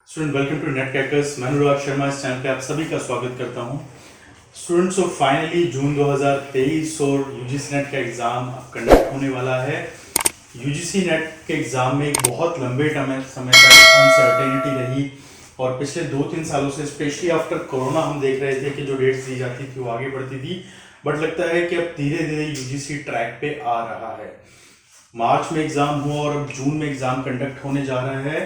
Student welcome to Net Crackers. मैं अनुराग शर्मा इस channel पे आप सभी का स्वागत करता हूं। स्टूडेंट्स, फाइनली जून 2023 और यूजीसी नेट का एग्ज़ाम अब कंडक्ट होने वाला है। यूजीसी नेट के एग्ज़ाम में एक बहुत लंबे समय तक अनसर्टेनिटी रही और पिछले 2-3 सालों से स्पेशली आफ्टर कोरोना हम देख रहे थे कि जो डेट्स दी जाती थी वो आगे बढ़ती थी, बट लगता है कि अब धीरे धीरे यूजीसी ट्रैक पे आ रहा है। मार्च में एग्ज़ाम हुआ और अब जून में एग्ज़ाम कंडक्ट होने जा रहा है।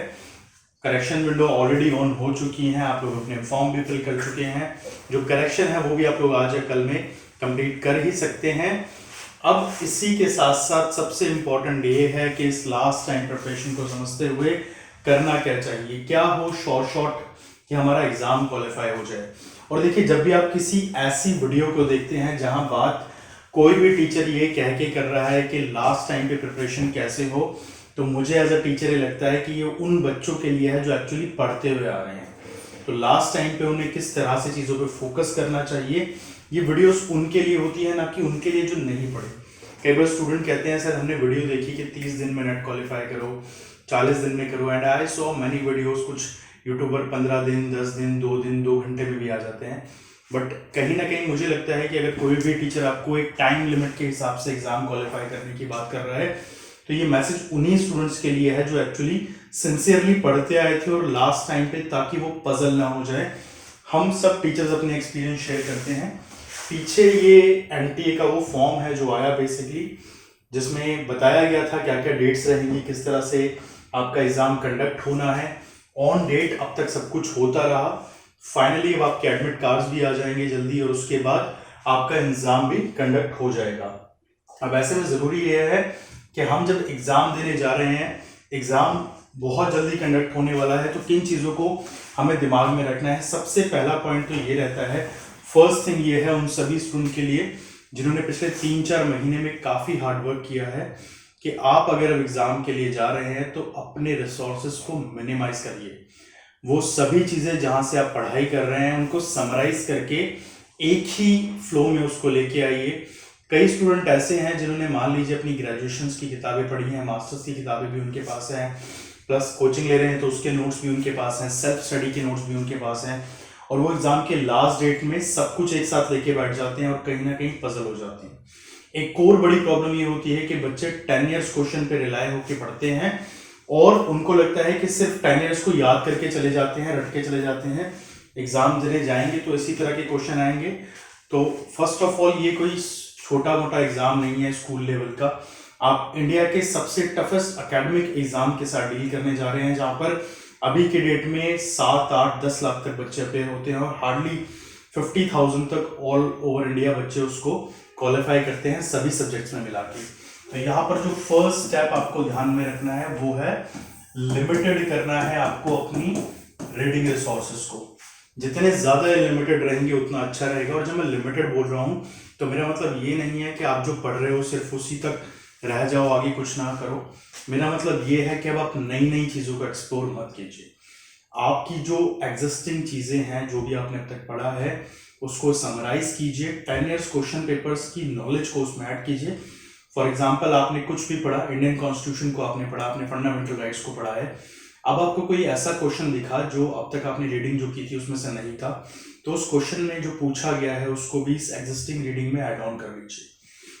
करेक्शन विंडो ऑलरेडी ऑन हो चुकी हैं, आप लोग अपने फॉर्म भी फिल कर चुके हैं। जो करेक्शन है वो भी आप लोग आज या कल में कंप्लीट कर ही सकते हैं। अब इसी के साथ साथ सबसे इम्पोर्टेंट ये है कि इस लास्ट टाइम प्रिपरेशन को समझते हुए करना क्या चाहिए, क्या हो शॉर्ट कि हमारा एग्जाम क्वालिफाई हो जाए। और देखिए, जब भी आप किसी ऐसी वीडियो को देखते हैं जहां बात कोई भी टीचर ये कह के कर रहा है कि लास्ट टाइम पे प्रिपरेशन कैसे हो, तो मुझे एज अ टीचर ये लगता है कि ये उन बच्चों के लिए है जो एक्चुअली पढ़ते हुए आ रहे हैं। तो लास्ट टाइम पे उन्हें किस तरह से चीज़ों पे फोकस करना चाहिए, ये वीडियोस उनके लिए होती है, ना कि उनके लिए जो नहीं पढ़े। कई बार स्टूडेंट कहते हैं सर हमने वीडियो देखी कि 30 दिन में नेट क्वालिफाई करो, 40 दिन में करो, and I saw many videos. कुछ यूट्यूबर 15 दिन, 10 दिन, 2 दिन, 2 घंटे में भी आ जाते हैं। बट कहीं ना कहीं मुझे लगता है कि अगर कोई भी टीचर आपको एक टाइम लिमिट के हिसाब से एग्जाम क्वालिफाई करने की बात कर रहा है, तो ये मैसेज उन्हीं स्टूडेंट्स के लिए है जो एक्चुअली सिंसियरली पढ़ते आए थे और लास्ट टाइम पे, ताकि वो पजल ना हो जाए। हम सब टीचर्स अपने एक्सपीरियंस शेयर करते हैं। पीछे ये एनटीए का वो फॉर्म है जो आया बेसिकली, जिसमें बताया गया था क्या क्या डेट्स रहेंगी, किस तरह से आपका एग्जाम कंडक्ट होना है। ऑन डेट अब तक सब कुछ होता रहा। फाइनली अब आपके एडमिट कार्ड्स भी आ जाएंगे जल्दी और उसके बाद आपका एग्जाम भी कंडक्ट हो जाएगा। अब ऐसे में ज़रूरी यह है कि हम जब एग्ज़ाम देने जा रहे हैं, एग्ज़ाम बहुत जल्दी कंडक्ट होने वाला है, तो किन चीज़ों को हमें दिमाग में रखना है। सबसे पहला पॉइंट तो ये रहता है, फर्स्ट थिंग ये है उन सभी स्टूडेंट के लिए जिन्होंने पिछले 3-4 महीने में काफ़ी हार्डवर्क किया है, कि आप अगर अब एग्ज़ाम के लिए जा रहे हैं तो अपने रिसोर्सेज को मिनिमाइज करिए। वो सभी चीज़ें जहाँ से आप पढ़ाई कर रहे हैं उनको समराइज करके एक ही फ्लो में उसको लेके आइए। कई स्टूडेंट ऐसे हैं जिन्होंने मान लीजिए अपनी ग्रेजुएशन की किताबें पढ़ी हैं, मास्टर्स की किताबें भी उनके पास हैं, प्लस कोचिंग ले रहे हैं तो उसके नोट्स भी उनके पास हैं, सेल्फ स्टडी के नोट्स भी उनके पास हैं, और वो एग्जाम के लास्ट डेट में सब कुछ एक साथ लेके बैठ जाते हैं और कहीं ना कहीं पजल हो जाते हैं। एक और बड़ी प्रॉब्लम ये होती है कि बच्चे 10 ईयर्स क्वेश्चन पे रिलाय होकर पढ़ते हैं और उनको लगता है कि सिर्फ 10 ईयर्स को याद करके चले जाते हैं, रट के चले जाते हैं। एग्जाम देने जाएंगे तो इसी तरह के क्वेश्चन आएंगे। तो फर्स्ट ऑफ ऑल, ये कोई छोटा मोटा एग्जाम नहीं है स्कूल लेवल का। आप इंडिया के सबसे टफेस्ट एकेडमिक एग्जाम के साथ डील करने जा रहे हैं, जहां पर अभी के डेट में 7-8-10 लाख तक बच्चे अपेयर होते हैं और हार्डली 50,000 तक ऑल ओवर इंडिया बच्चे उसको क्वालिफाई करते हैं सभी सब्जेक्ट्स में मिला के। तो यहाँ पर जो फर्स्ट स्टेप आपको ध्यान में रखना है वो है लिमिटेड करना है आपको अपनी रीडिंग रिसोर्सेज को। जितने ज़्यादा लिमिटेड रहेंगे उतना अच्छा रहेगा। और जब मैं लिमिटेड बोल रहा हूँ तो मेरा मतलब ये नहीं है कि आप जो पढ़ रहे हो सिर्फ उसी तक रह जाओ, आगे कुछ ना करो। मेरा मतलब ये है कि अब आप नई नई चीज़ों को एक्सप्लोर मत कीजिए। आपकी जो एग्जिस्टिंग चीज़ें हैं, जो भी आपने अब तक पढ़ा है, उसको समराइज कीजिए। 10 ईयर्स क्वेश्चन पेपर्स की नॉलेज को उसमें ऐड कीजिए। फॉर एग्जाम्पल, आपने कुछ भी पढ़ा, इंडियन कॉन्स्टिट्यूशन को आपने पढ़ा, आपने फंडामेंटल राइट्स को पढ़ा है। अब आपको कोई ऐसा क्वेश्चन दिखा जो अब तक आपने रीडिंग जो की थी उसमें से नहीं था, तो उस क्वेश्चन में जो पूछा गया है उसको भी इस एग्जिस्टिंग रीडिंग में ऐड ऑन कर लीजिए।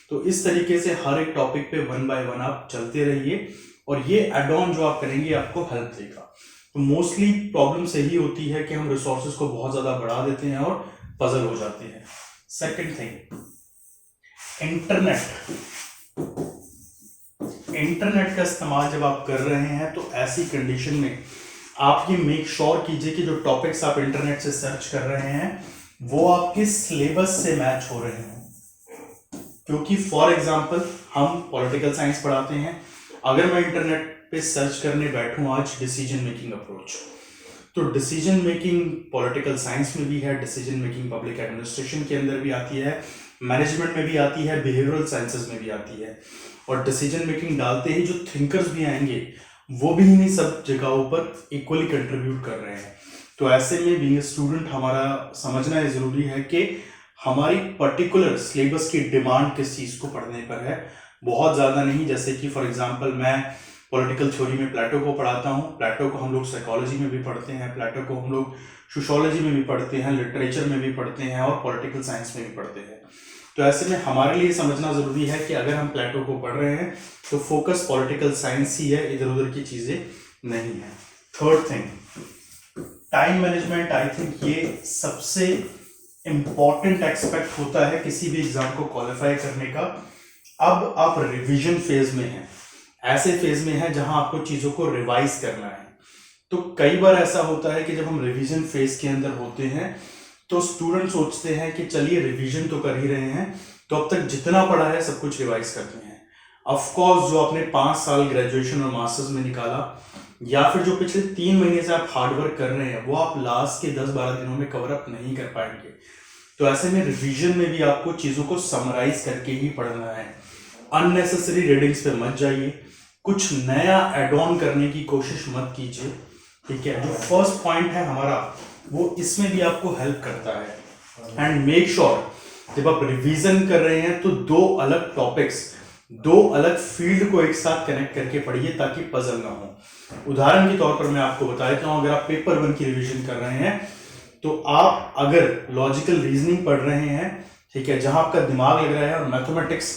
तो इस तरीके से हर एक टॉपिक पे 1 बाय 1 आप चलते रहिए और ये एड ऑन जो आप करेंगे आपको हेल्प देगा। तो मोस्टली प्रॉब्लम यही होती है कि हम रिसोर्सेज को बहुत ज़्यादा बढ़ा देते हैं और पजल हो जाते हैं। सेकेंड थिंग, इंटरनेट का इस्तेमाल जब आप कर रहे हैं तो ऐसी कंडीशन में आप ये मेक श्योर कीजिए कि जो टॉपिक्स आप इंटरनेट से सर्च कर रहे हैं वो आपके सिलेबस से मैच हो रहे हैं। क्योंकि फॉर एग्जांपल हम पॉलिटिकल साइंस पढ़ाते हैं, अगर मैं इंटरनेट पे सर्च करने बैठूं आज डिसीजन मेकिंग अप्रोच, तो डिसीजन मेकिंग पॉलिटिकल साइंस में भी है, डिसीजन मेकिंग पब्लिक एडमिनिस्ट्रेशन के अंदर भी आती है, मैनेजमेंट में भी आती है, बिहेवियरल साइंसेस में भी आती है। और डिसीजन मेकिंग डालते ही जो थिंकर्स भी आएंगे वो भी इन्हीं सब जगहों पर इक्वली कंट्रीब्यूट कर रहे हैं। तो ऐसे में बीइंग स्टूडेंट हमारा समझना ये ज़रूरी है कि हमारी पर्टिकुलर सिलेबस की डिमांड किस चीज़ को पढ़ने पर है, बहुत ज़्यादा नहीं। जैसे कि फॉर एग्जांपल मैं पॉलिटिकल थ्योरी में प्लेटो को पढ़ाता हूँ। प्लेटो को हम लोग साइकोलॉजी में भी पढ़ते हैं, प्लेटो को हम लोग सोशियोलॉजी में भी पढ़ते हैं, लिटरेचर में भी पढ़ते हैं और पॉलिटिकल साइंस में भी पढ़ते हैं। तो ऐसे में हमारे लिए समझना जरूरी है कि अगर हम प्लेटो को पढ़ रहे हैं तो फोकस पॉलिटिकल साइंस ही है, इधर उधर की चीजें नहीं है। Third thing, time management. I think ये सबसे इंपॉर्टेंट एस्पेक्ट होता है किसी भी एग्जाम को क्वालिफाई करने का। अब आप रिवीजन फेज में हैं, ऐसे फेज में हैं जहां आपको चीजों को रिवाइज करना है। तो कई बार ऐसा होता है कि जब हम रिवीजन फेज के अंदर होते हैं तो स्टूडेंट सोचते हैं कि चलिए रिवीजन तो कर ही रहे हैं, तो अब तक जितना पढ़ा है सब कुछ रिवाइज करते हैं। ऑफ कोर्स जो आपने 5 साल ग्रेजुएशन और मास्टर्स में निकाला, या फिर जो पिछले 3 महीने से आप हार्डवर्क कर रहे हैं, वो आप लास्ट के 10-12 दिनों में कवर अप नहीं कर पाएंगे। तो ऐसे में रिवीजन में भी आपको चीजों को समराइज करके ही पढ़ना है। अननेसेसरी रीडिंग्स पे मत जाइए, कुछ नया एड ऑन करने की कोशिश मत कीजिए, ठीक है। जो फर्स्ट पॉइंट है हमारा, वो इसमें भी आपको हेल्प करता है। एंड मेक श्योर जब आप रिवीजन कर रहे हैं तो 2 अलग टॉपिक्स, 2 अलग फील्ड को एक साथ कनेक्ट करके पढ़िए ताकि पजल ना हो। उदाहरण के तौर पर मैं आपको बता देता हूं, अगर आप पेपर 1 की रिवीजन कर रहे हैं तो आप अगर लॉजिकल रीजनिंग पढ़ रहे हैं, ठीक है, जहां आपका दिमाग लग रहा है, और मैथमेटिक्स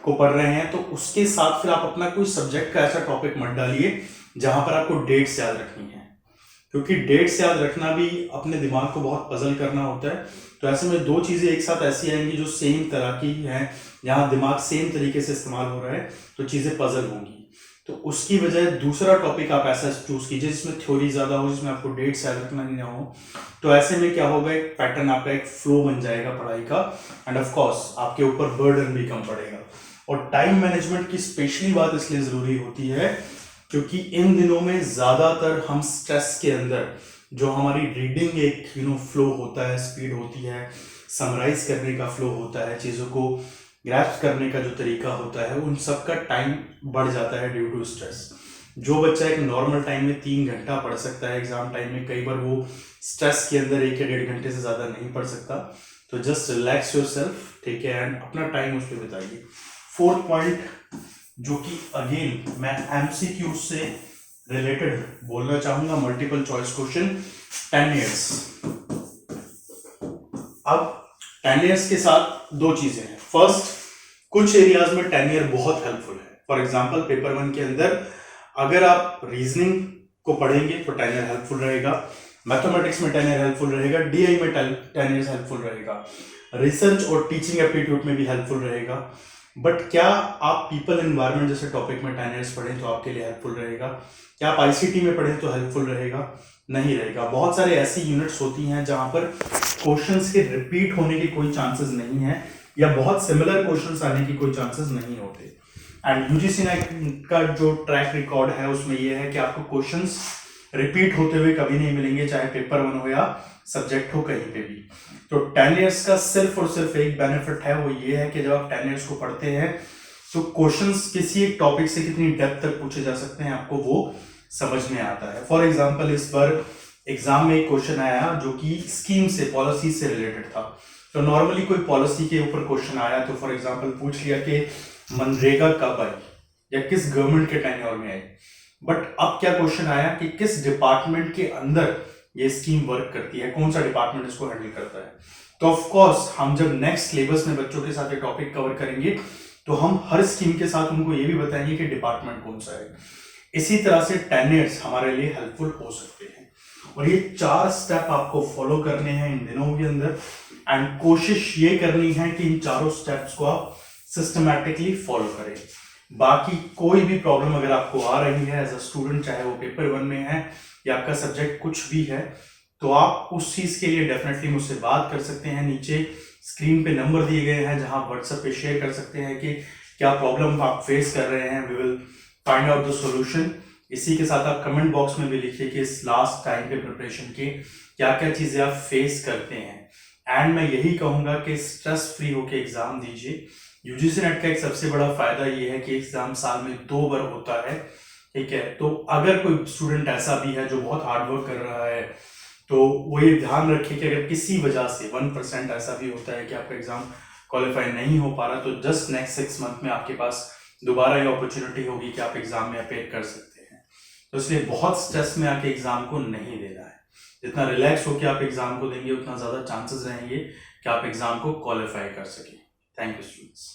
को पढ़ रहे हैं, तो उसके साथ फिर आप अपना कोई सब्जेक्ट का ऐसा टॉपिक मत डालिए जहां पर आपको डेट्स याद रखनी है, क्योंकि डेट्स याद रखना भी अपने दिमाग को बहुत पजल करना होता है। तो ऐसे में 2 चीजें एक साथ ऐसी आएंगी जो सेम तरह की हैं, जहां दिमाग सेम तरीके से इस्तेमाल हो रहा है, तो चीजें पजल होंगी। तो उसकी वजह दूसरा टॉपिक आप ऐसा चूज कीजिए जिसमें थ्योरी ज्यादा हो, जिसमें आपको डेट्स याद रखना ही ना हो। तो ऐसे में क्या होगा, एक पैटर्न आपका, एक फ्लो बन जाएगा पढ़ाई का, एंड ऑफ कोर्स आपके ऊपर बर्डन भी कम पड़ेगा। और टाइम मैनेजमेंट की स्पेशली बात इसलिए जरूरी होती है क्योंकि इन दिनों में ज्यादातर हम स्ट्रेस के अंदर, जो हमारी रीडिंग एक फ्लो होता है, स्पीड होती है, समराइज करने का फ्लो होता है, चीजों को ग्रैस्प करने का जो तरीका होता है, उन सब का टाइम बढ़ जाता है ड्यू टू स्ट्रेस। जो बच्चा एक नॉर्मल टाइम में 3 घंटा पढ़ सकता है, एग्जाम टाइम में कई बार वो स्ट्रेस के अंदर 1 या 1.5 घंटे से ज्यादा नहीं पढ़ सकता। तो जस्ट रिलैक्स योरसेल्फ, ठीक है, एंड अपना टाइम उस पर बिताइए। फोर्थ पॉइंट, जो कि अगेन मैं एमसीक्यू से रिलेटेड बोलना चाहूंगा, मल्टीपल चॉइस क्वेश्चन, 10 ईयर्स। अब 10 ईयर्स के साथ 2 चीजें हैं। फर्स्ट, कुछ एरियाज में 10 ईयर बहुत हेल्पफुल है। फॉर एग्जांपल पेपर 1 के अंदर अगर आप रीजनिंग को पढ़ेंगे तो 10 ईयर हेल्पफुल रहेगा, मैथमेटिक्स में 10 ईयर हेल्पफुल रहेगा, डीआई में 10 ईयर हेल्पफुल रहेगा, रिसर्च और टीचिंग एप्टीट्यूड में भी हेल्पफुल रहेगा। बट क्या आप पीपल एनवायरनमेंट जैसे टॉपिक में 10 ईयर्स पढ़ें तो आपके लिए हेल्पफुल रहेगा? क्या आप आईसीटी में पढ़ें तो हेल्पफुल रहेगा? नहीं रहेगा। बहुत सारे ऐसी यूनिट्स होती हैं जहां पर क्वेश्चंस के रिपीट होने के कोई चांसेस नहीं है, या बहुत सिमिलर क्वेश्चंस आने की कोई चांसेस नहीं होते। एंड यूजीसी का जो ट्रैक रिकॉर्ड है उसमें यह है कि आपको क्वेश्चंस रिपीट होते हुए कभी नहीं मिलेंगे, चाहे पेपर 1 हो या सब्जेक्ट हो, कहीं पे भी। तो 10 ईयर्स का सिर्फ और सिर्फ एक बेनिफिट है, वो ये है कि जब आप 10 ईयर्स को पढ़ते हैं तो क्वेश्चंस किसी एक टॉपिक से कितनी डेप्थ तक पूछे जा सकते हैं आपको वो समझ में आता है। फॉर एग्जाम्पल, इस बार एग्जाम में एक क्वेश्चन आया जो कि स्कीम से, पॉलिसी से रिलेटेड था। तो नॉर्मली कोई पॉलिसी के ऊपर क्वेश्चन आया तो फॉर एग्जाम्पल पूछ लिया कि मनरेगा कब आई या किस गवर्नमेंट के टेन्योर में आई। बट अब क्या क्वेश्चन आया कि किस डिपार्टमेंट के अंदर ये स्कीम वर्क करती है, कौन सा डिपार्टमेंट इसको हैंडल करता है। तो ऑफ कोर्स हम जब नेक्स्ट सिलेबस में बच्चों के साथ ये टॉपिक कवर करेंगे तो हम हर स्कीम के साथ उनको ये भी बताएंगे कि डिपार्टमेंट कौन सा है। इसी तरह से 10 ईयर्स हमारे लिए हेल्पफुल हो सकते हैं। और ये 4 स्टेप आपको फॉलो करने हैं इन दिनों के अंदर, एंड कोशिश ये करनी है कि इन चारों स्टेप्स को आप सिस्टमैटिकली फॉलो करें। बाकी कोई भी प्रॉब्लम अगर आपको आ रही है एज अ स्टूडेंट, चाहे वो पेपर 1 में है या आपका सब्जेक्ट कुछ भी है, तो आप उस चीज के लिए डेफिनेटली मुझसे बात कर सकते हैं। नीचे स्क्रीन पे नंबर दिए गए हैं जहां व्हाट्सएप पे शेयर कर सकते हैं कि क्या प्रॉब्लम आप फेस कर रहे हैं। We will find out the solution. इसी के साथ आप कमेंट बॉक्स में भी लिखिए कि इस लास्ट टाइम के प्रिपरेशन के क्या क्या चीजें आप फेस करते हैं। एंड मैं यही कहूंगा कि स्ट्रेस फ्री होकर एग्जाम दीजिए। यूजीसी नेट का एक सबसे बड़ा फायदा ये है कि एग्जाम साल में 2 बार होता है, ठीक है। तो अगर कोई स्टूडेंट ऐसा भी है जो बहुत हार्डवर्क कर रहा है, तो वो ये ध्यान रखे कि अगर किसी वजह से 1% ऐसा भी होता है कि आपका एग्जाम क्वालिफाई नहीं हो पा रहा, तो जस्ट नेक्स्ट 6 मंथ में आपके पास दोबारा ये अपॉर्चुनिटी होगी कि आप एग्जाम में अपेयर कर सकते हैं। तो इसलिए बहुत स्ट्रेस में आके एग्जाम को नहीं देना है। जितना रिलैक्स होकर आप एग्जाम को देंगे उतना ज़्यादा चांसेस रहेंगे कि आप एग्जाम को क्वालिफाई कर सकें। Thank you students.